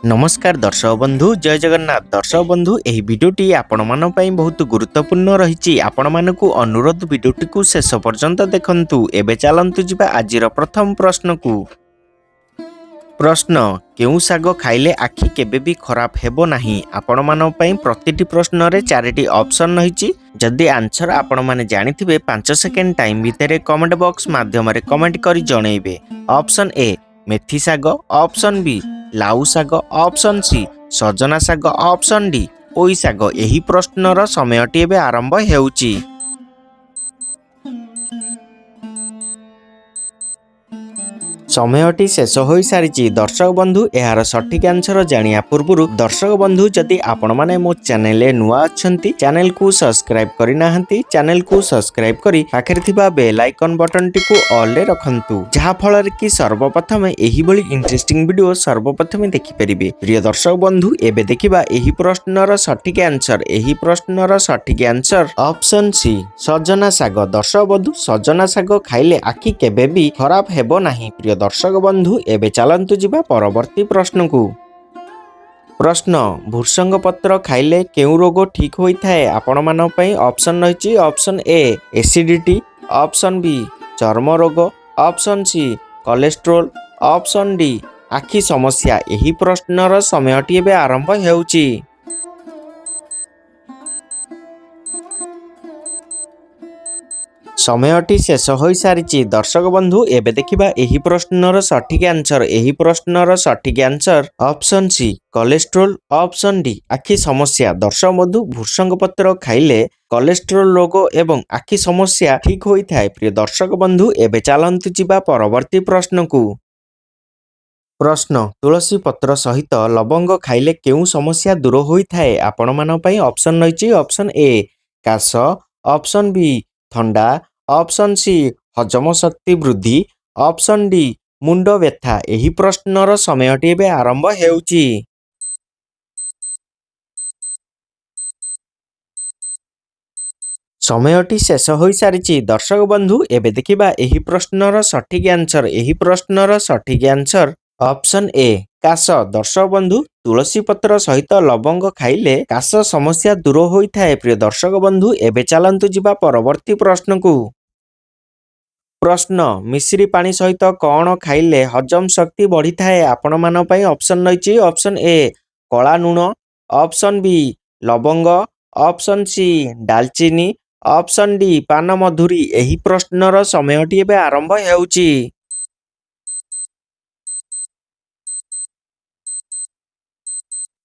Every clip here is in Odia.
नमस्कार दर्शक बंधु जय जगन्नाथ। दर्शक बंधु एही भिडियोटी आपण मानन पई बहुत गुरुत्वपूर्ण रहिछि। आपण मानकु अनुरोध भिडियोटी को शेष पर्यंत देखंतु। एबे चलंतु जिबा आजिर प्रथम प्रश्न को। प्रश्न केउ साग खाइले आखि केबे भी खराब हेबो नाही। आपण मानन पई प्रतिटी प्रश्न रे चारिटी ऑप्शन रहिछि। जदि आंसर आपण माने जानिथिबे 5 सेकेंड टाइम भितरे कमेंट बॉक्स माध्यम रे कमेंट करी जणैबे। ऑप्शन ए मेथी साग, ऑप्शन बी लाउ साग, ऑप्शन सी सजना साग, ऑप्शन डी पोई साग। एही प्रश्नर समयटी एबे आरंभ हेउची। समयटी शेष हो सारी। दर्शक बंधु यार सठिक आंसर जानिया पूर्व दर्शक बंधु जदि आपण माने मो चैनल नुआ अछंती चैनल को सब्सक्राइब करि नाहंती चैनल को सब्सक्राइब करी पाखरे थिबा बेल आइकन बटन टी को ऑल रे रखंतु, जहा फल रे कि सर्वप्रथम एही बळी इंटरेस्टिंग वीडियो सर्वप्रथम देखि परिबे। प्रिय दर्शक बंधु एबे देखिबा एही प्रश्नर सठिक आंसर। एही प्रश्नर सठिक आंसर ऑप्शन सी सजना साग। दर्शक बंधु सजना साग खाइले आखि केबे भी खराब हेबो नाही। प्रिय दर्शक बंधु एबे चलंतु जिबा परवर्ती प्रश्न को। प्रश्न भृषंग पत्र खाइले केउ रोग ठीक होई थाए। आपण मानन पई ऑप्शन रहिछि। Option A acidity, option B चर्म रोग, option C cholesterol, option D आखि समस्या। एही प्रश्नर समयटी एबे आरंभ हेउछि। समयटी शेष हो सारी। दर्शक बंधु एबे देखिबा एही प्रश्नर सठिक आंसर। एही प्रश्नर सठिक answer option C cholesterol, option D आखि समस्या। दर्शक बंधु भृषंग पत्र खाइले कोलेस्ट्रोल रोग एवं आखि समस्या ठीक होई थाए। प्रिय दर्शक बंधु एबे चलंतु जिबा परवर्ती प्रश्न को। प्रश्न तुलसी पत्र सहित लवंग खाइले केउ समस्या दूर होई थाए। आपण मानन पई ऑप्शन रहिछि। ऑप्शन ए काश, ऑप्शन बी ठंडा, ऑप्शन सी हजम शक्ति वृद्धि, ऑप्शन डी मुंड व्यथा। एही प्रश्नर समयटी एबे आरंभ हेउछि। समयटी शेष हो सारी। दर्शक बंधु एबे देखिबा एही प्रश्नर सठिक आंसर। एही प्रश्नर सठिक आंसर ऑप्शन ए काश। दर्शक बंधु तुलसी पत्र सहित लवंग खाइले काश समस्या दूर होई थाए। प्रिय दर्शक बंधु एबे चलंतु जिबा परवर्ती प्रश्न को। प्रश्न मिश्री पानी सहित कौन खाइले हजम शक्ति बढ़ी थाए। आपण मान पई ऑप्शन रहिछि। ऑप्शन ए कला लूण, ऑप्शन बी लवंग, ऑप्शन सी दालचीनी, ऑप्शन डी पान मधुरी। एही प्रश्नर समयटी एबे आरंभ हेउछि।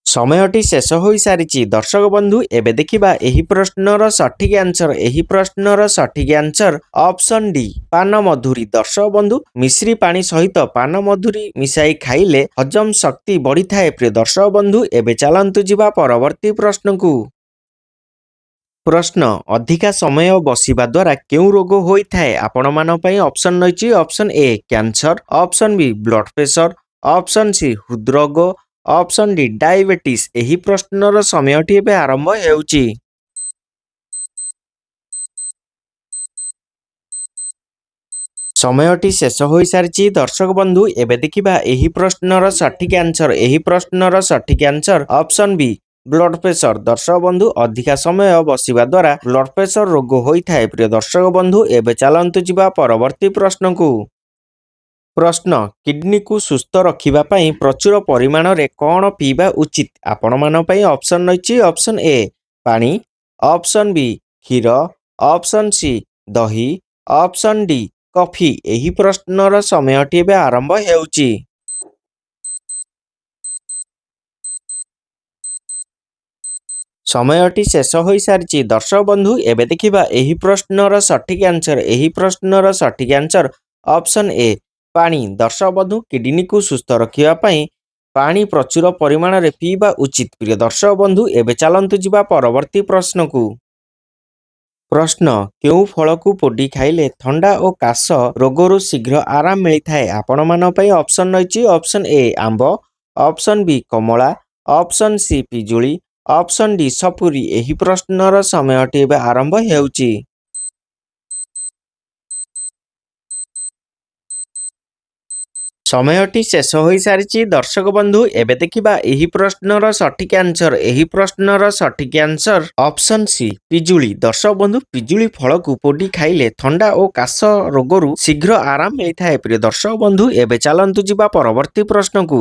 समयटी शेष हो सारी। दर्शक बंधु एबे देखिबा एही प्रश्नर सठिक आंसर। एही प्रश्नर सठिक आंसर ऑप्शन डी पान मधुरी। दर्शक बंधु मिश्री पानी सहित पान मधुरी मिसाई खाइले हजम शक्ति बढ़ी थाए। प्रिय दर्शक बंधु एबे चलंतु जिबा परवर्ती प्रश्न को। प्रश्न अधिका समय बसिबा द्वारा केउ रोग होई थाए। आपण मान पई ऑप्शन रहिछि। Option A cancer, option B blood pressure, option C हृदरोग, ऑप्शन डी डायबिटीज। एही प्रश्नर समयटी एबे आरंभ हेउछि। समयटी शेष हो सारी। दर्शक बंधु एबे देखिबा एही प्रश्नर सठिक आंसर। एही प्रश्नर सठिक answer option B blood pressure. दर्शक बंधु अधिका समय बसिबा द्वारा ब्लड प्रेशर रोग होई थाए। प्रिय दर्शक बंधु एबे चलंतु जिबा परवर्ती प्रश्न को। प्रश्न किडनी को सुस्थ रखिबा पई प्रचुर परिमाण रे कौन पीबा उचित। आपण मान पई ऑप्शन रहिछि। ऑप्शन ए पानी, ऑप्शन बी क्षीर, ऑप्शन सी दही, ऑप्शन डी कॉफी। एही प्रश्नर समयटी एबे आरंभ हेउछि। समयटी शेष हो सारी। दर्शक बंधु एबे देखिबा एही प्रश्नर सठिक आंसर। एही प्रश्नर सठिक आंसर ऑप्शन ए पानी। दर्शक बंधु किडनी को सुस्थ रखिबा पई पानी प्रचुर परिमाण रे पीबा उचित। प्रिय दर्शक बंधु एबे चलंतु जिबा परवर्ती प्रश्न को। प्रश्न केउ फल को पोडी खाइले ठंडा और काश रोगरु शीघ्र आराम मिली थाए। आपण मान पई ऑप्शन रहिछि। ऑप्शन ए आंब, ऑप्शन बी कमला, ऑप्शन सी पिजुली, ऑप्शन डी सपुरी। एही प्रश्नर समयटी एबे आरंभ हेउछि। ସମୟଟି ଶେଷ ହୋଇସାରିଛି ଦର୍ଶକ ବନ୍ଧୁ। ଏବେ ଦେଖିବା ଏହି ପ୍ରଶ୍ନର ସଠିକ୍ ଆନ୍ସର। ଏହି ପ୍ରଶ୍ନର ସଠିକ୍ ଆନ୍ସର ଅପସନ୍ ସି ପିଜୁଳି। ଦର୍ଶକ ବନ୍ଧୁ, ପିଜୁଳି ଫଳକୁ ପୋଡ଼ି ଖାଇଲେ ଥଣ୍ଡା ଓ କାଶ ରୋଗରୁ ଶୀଘ୍ର ଆରାମ ମିଳିଥାଏ। ପ୍ରିୟ ଦର୍ଶକ ବନ୍ଧୁ, ଏବେ ଚାଲନ୍ତୁ ଯିବା ପରବର୍ତ୍ତୀ ପ୍ରଶ୍ନକୁ।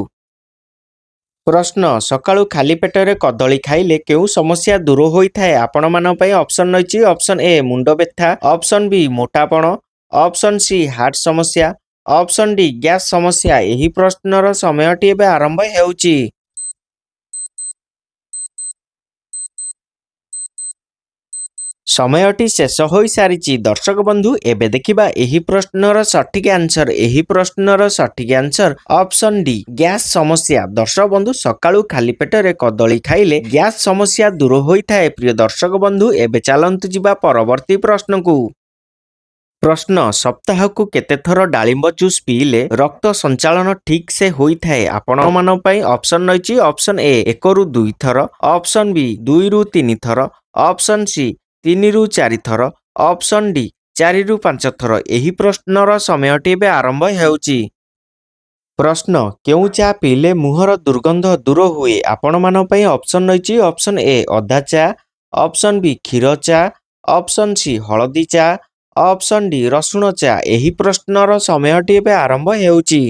ପ୍ରଶ୍ନ, ସକାଳୁ ଖାଲି ପେଟରେ କଦଳୀ ଖାଇଲେ କେଉଁ ସମସ୍ୟା ଦୂର ହୋଇଥାଏ? ଆପଣମାନଙ୍କ ପାଇଁ ଅପସନ୍ ରହିଛି। ଅପସନ୍ ଏ ମୁଣ୍ଡ ବ୍ୟଥା, ଅପସନ୍ ବି ମୋଟାପଣ, ଅପସନ୍ ସି ହାର୍ଟ ସମସ୍ୟା, ଅପସନ୍ ଡି ଗ୍ୟାସ୍ ସମସ୍ୟା। ଏହି ପ୍ରଶ୍ନର ସମୟଟି ଏବେ ଆରମ୍ଭ ହେଉଛି। ସମୟଟି ଶେଷ ହୋଇସାରିଛି ଦର୍ଶକ ବନ୍ଧୁ। ଏବେ ଦେଖିବା ଏହି ପ୍ରଶ୍ନର ସଠିକ୍ ଆନ୍ସର। ଏହି ପ୍ରଶ୍ନର ସଠିକ୍ ଆନ୍ସର ଅପସନ୍ ଡି ଗ୍ୟାସ୍ ସମସ୍ୟା। ଦର୍ଶକ ବନ୍ଧୁ, ସକାଳୁ ଖାଲି ପେଟରେ କଦଳୀ ଖାଇଲେ ଗ୍ୟାସ୍ ସମସ୍ୟା ଦୂର ହୋଇଥାଏ। ପ୍ରିୟ ଦର୍ଶକ ବନ୍ଧୁ, ଏବେ ଚାଲନ୍ତୁ ଯିବା ପରବର୍ତ୍ତୀ ପ୍ରଶ୍ନକୁ। ପ୍ରଶ୍ନ, ସପ୍ତାହକୁ କେତେ ଥର ଡାଳିମ୍ବ ଜୁସ୍ ପିଇଲେ ରକ୍ତ ସଞ୍ଚାଳନ ଠିକ୍ ସେ ହୋଇଥାଏ? ଆପଣମାନଙ୍କ ପାଇଁ ଅପସନ୍ ରହିଛି। ଅପସନ୍ ଏ 1ରୁ 2 ଥର, ଅପସନ୍ ବି 2ରୁ 3 ଥର, ଅପସନ୍ ସି 3ରୁ 4 ଥର, ଅପସନ୍ ଡି 4ରୁ 5 ଥର। ଏହି ପ୍ରଶ୍ନର ସମୟଟି ଏବେ ଆରମ୍ଭ ହେଉଛି। ପ୍ରଶ୍ନ, କେଉଁ ଚା ପିଇଲେ ମୁହଁର ଦୁର୍ଗନ୍ଧ ଦୂର ହୁଏ? ଆପଣମାନଙ୍କ ପାଇଁ ଅପସନ୍ ରହିଛି। ଅପସନ୍ ଏ ଅଦା ଚା, ଅପସନ୍ ବି କ୍ଷୀର ଚା, ଅପସନ୍ ସି ହଳଦୀ ଚା, ଅପସନ୍ ଡି ରସୁଣ ଚା। ଏହି ପ୍ରଶ୍ନର ସମୟଟି ଏବେ ଆରମ୍ଭ ହେଉଛି।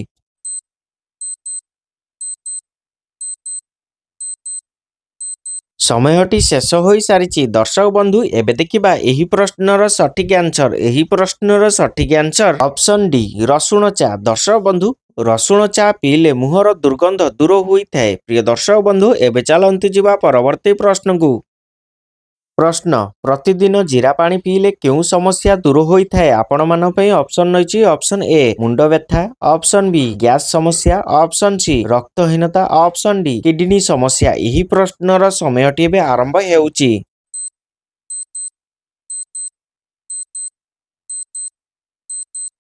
ସମୟଟି ଶେଷ ହୋଇସାରିଛି ଦର୍ଶକ ବନ୍ଧୁ। ଏବେ ଦେଖିବା ଏହି ପ୍ରଶ୍ନର ସଠିକ୍ ଆନ୍ସର। ଏହି ପ୍ରଶ୍ନର ସଠିକ୍ ଆନ୍ସର ଅପସନ୍ ଡି ରସୁଣ ଚା। ଦର୍ଶକ ବନ୍ଧୁ, ରସୁଣ ଚା ପିଇଲେ ମୁହଁର ଦୁର୍ଗନ୍ଧ ଦୂର ହୋଇଥାଏ। ପ୍ରିୟ ଦର୍ଶକ ବନ୍ଧୁ, ଏବେ ଚାଲନ୍ତୁ ଯିବା ପରବର୍ତ୍ତୀ ପ୍ରଶ୍ନକୁ। ପ୍ରଶ୍ନ, ପ୍ରତିଦିନ ଜିରା ପାଣି ପିଇଲେ କେଉଁ ସମସ୍ୟା ଦୂର ହୋଇଥାଏ? ଆପଣମାନଙ୍କ ପାଇଁ ଅପସନ୍ ରହିଛି। ଅପସନ୍ ଏ ମୁଣ୍ଡ ବ୍ୟଥା, ଅପସନ୍ ବି ଗ୍ୟାସ୍ ସମସ୍ୟା, ଅପସନ୍ ସି ରକ୍ତହୀନତା, ଅପସନ୍ ଡି କିଡନୀ ସମସ୍ୟା। ଏହି ପ୍ରଶ୍ନର ସମୟଟି ଏବେ ଆରମ୍ଭ ହେଉଛି।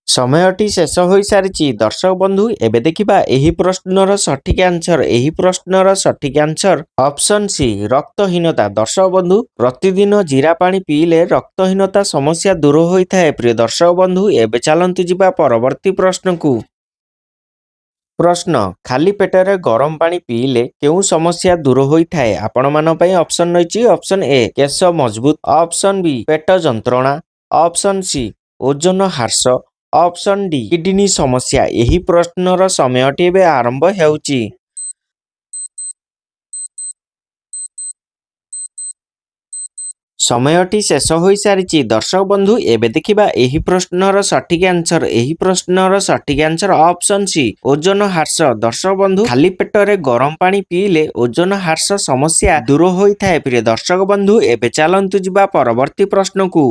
ସମୟଟି ଶେଷ ହୋଇସାରିଛି ଦର୍ଶକ ବନ୍ଧୁ। ଏବେ ଦେଖିବା ଏହି ପ୍ରଶ୍ନର ସଠିକ୍ ଆନ୍ସର। ଏହି ପ୍ରଶ୍ନର ସଠିକ୍ ଆନ୍ସର ଅପସନ୍ ସି ରକ୍ତହୀନତା। ଦର୍ଶକ ବନ୍ଧୁ, ପ୍ରତିଦିନ ଜିରା ପାଣି ପିଇଲେ ରକ୍ତହୀନତା ସମସ୍ୟା ଦୂର ହୋଇଥାଏ। ପ୍ରିୟ ଦର୍ଶକ ବନ୍ଧୁ, ଏବେ ଚାଲନ୍ତୁ ଯିବା ପରବର୍ତ୍ତୀ ପ୍ରଶ୍ନକୁ। ପ୍ରଶ୍ନ, ଖାଲି ପେଟରେ ଗରମ ପାଣି ପିଇଲେ କେଉଁ ସମସ୍ୟା ଦୂର ହୋଇଥାଏ? ଆପଣମାନଙ୍କ ପାଇଁ ଅପସନ୍ ରହିଛି। ଅପସନ୍ ଏ କେଶ ମଜବୁତ, ଅପସନ୍ ବି ପେଟ ଯନ୍ତ୍ରଣା, ଅପସନ୍ ସି ଓଜନ ହ୍ରାସ, ଅପସନ୍ ଡି କିଡନୀ ସମସ୍ୟା। ଏହି ପ୍ରଶ୍ନର ସମୟଟି ଏବେ ଆରମ୍ଭ ହେଉଛି। ସମୟଟି ଶେଷ ହୋଇସାରିଛି ଦର୍ଶକ ବନ୍ଧୁ। ଏବେ ଦେଖିବା ଏହି ପ୍ରଶ୍ନର ସଠିକ୍ ଆନ୍ସର। ଏହି ପ୍ରଶ୍ନର ସଠିକ୍ ଆନ୍ସର ଅପସନ୍ ସି ଓଜନ ହ୍ରାସ। ଦର୍ଶକ ବନ୍ଧୁ, ଖାଲି ପେଟରେ ଗରମ ପାଣି ପିଇଲେ ଓଜନ ହ୍ରାସ ସମସ୍ୟା ଦୂର ହୋଇଥାଏ। ପ୍ରିୟ ଦର୍ଶକ ବନ୍ଧୁ, ଏବେ ଚାଲନ୍ତୁ ଯିବା ପରବର୍ତ୍ତୀ ପ୍ରଶ୍ନକୁ।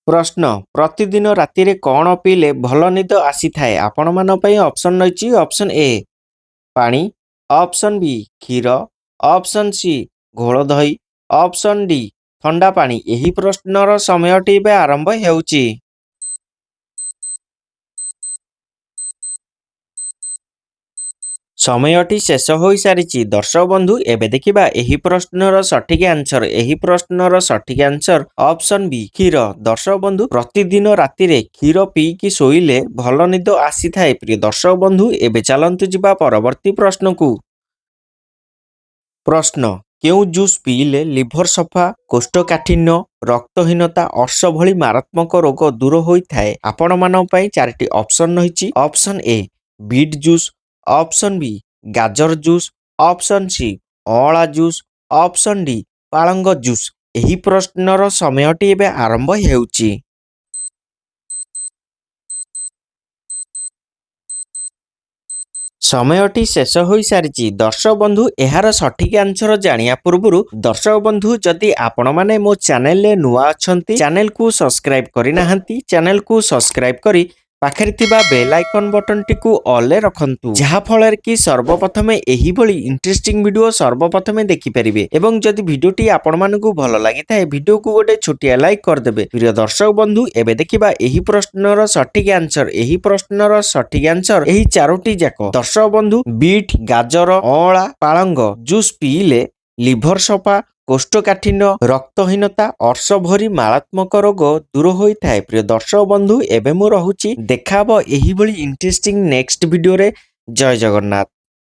ପ୍ରଶ୍ନ, ପ୍ରତିଦିନ ରାତିରେ କ'ଣ ପିଇଲେ ଭଲ ନିଦ ଆସିଥାଏ? ଆପଣମାନଙ୍କ ପାଇଁ ଅପସନ୍ ରହିଛି। ଅପସନ୍ ଏ ପାଣି, ଅପସନ୍ ବି କ୍ଷୀର, ଅପସନ୍ ସି ଘୋଳ ଦହି, ଅପସନ୍ ଡି ଥଣ୍ଡା ପାଣି। ଏହି ପ୍ରଶ୍ନର ସମୟଟି ଏବେ ଆରମ୍ଭ ହେଉଛି। ସମୟଟି ଶେଷ ହୋଇସାରିଛି ଦର୍ଶକ ବନ୍ଧୁ। ଏବେ ଦେଖିବା ଏହି ପ୍ରଶ୍ନର ସଠିକ୍ ଆନ୍ସର। ଏହି ପ୍ରଶ୍ନର ସଠିକ୍ ଆନ୍ସର ଅପସନ୍ ବି କ୍ଷୀର। ଦର୍ଶକ ବନ୍ଧୁ, ପ୍ରତିଦିନ ରାତିରେ କ୍ଷୀର ପିଇକି ଶୋଇଲେ ଭଲ ନିଦ ଆସିଥାଏ। ପ୍ରିୟ ଦର୍ଶକ ବନ୍ଧୁ, ଏବେ ଚାଲନ୍ତୁ ଯିବା ପରବର୍ତ୍ତୀ ପ୍ରଶ୍ନକୁ। ପ୍ରଶ୍ନ, କେଉଁ ଜୁସ୍ ପିଇଲେ ଲିଭର ସଫା, କୋଷ୍ଠକାଠିନ୍ୟ, ରକ୍ତହୀନତା, ଅର୍ଶ ଭଳି ମାରାତ୍ମକ ରୋଗ ଦୂର ହୋଇଥାଏ? ଆପଣମାନଙ୍କ ପାଇଁ 4ଟି ଅପସନ୍ ରହିଛି। Option A beet juice, option B ଗାଜର ଜୁସ୍, ଅପସନ୍ ସି ଅଁଳା ଜୁସ୍, ଅପସନ୍ ଡି ପାଳଙ୍ଗ ଜୁସ୍। ଏହି ପ୍ରଶ୍ନର ସମୟଟି ଏବେ ଆରମ୍ଭ ହେଉଛି। ସମୟଟି ଶେଷ ହୋଇସାରିଛି ଦର୍ଶକ ବନ୍ଧୁ। ଏହାର ସଠିକ୍ ଆନ୍ସର ଜାଣିବା ପୂର୍ବରୁ ଦର୍ଶକ ବନ୍ଧୁ, ଯଦି ଆପଣମାନେ ମୋ ଚ୍ୟାନେଲରେ ନୂଆ ଅଛନ୍ତି, ଚ୍ୟାନେଲକୁ ସବସ୍କ୍ରାଇବ୍ କରିନାହାନ୍ତି, ଚ୍ୟାନେଲକୁ ସବସ୍କ୍ରାଇବ୍ କରି ପାଖରେ ଥିବା ବେଲ୍ ଆଇକନ୍ ବଟନଟିକୁ ଅଲ୍ରେ ରଖନ୍ତୁ, ଯାହାଫଳରେ କି ସର୍ବପ୍ରଥମେ ଏହିଭଳି ଇଣ୍ଟରେଷ୍ଟିଂ ଭିଡ଼ିଓ ସର୍ବପ୍ରଥମେ ଦେଖିପାରିବେ। ଏବଂ ଯଦି ଭିଡ଼ିଓଟି ଆପଣମାନଙ୍କୁ ଭଲ ଲାଗିଥାଏ, ଭିଡ଼ିଓକୁ ଗୋଟେ ଛୋଟିଆ ଲାଇକ୍ କରିଦେବେ। ପ୍ରିୟ ଦର୍ଶକ ବନ୍ଧୁ, ଏବେ ଦେଖିବା ଏହି ପ୍ରଶ୍ନର ସଠିକ୍ ଆନ୍ସର। ଏହି ପ୍ରଶ୍ନର ସଠିକ୍ ଆନ୍ସର ଏହି 4ଟି ଯାକ। ଦର୍ଶକ ବନ୍ଧୁ, ବିଟ୍, ଗାଜର, ଅଁଳା, ପାଳଙ୍ଗ ଜୁସ୍ ପିଇଲେ ଲିଭର ସଫା, କୋଷ୍ଠକାଠିନ୍ୟ ରକ୍ତହୀନତା ଅର୍ଶ ଭରି ମାରାତ୍ମକ ରୋଗ ଦୂର ହୋଇଥାଏ। ପ୍ରିୟ ଦର୍ଶକ ବନ୍ଧୁ ଏବେ ମୁଁ ରହୁଛି, ଦେଖାହବ ଏହିଭଳି ଇଣ୍ଟରେଷ୍ଟିଂ ନେକ୍ସଟ ଭିଡିଓରେ। ଜୟ ଜଗନ୍ନାଥ।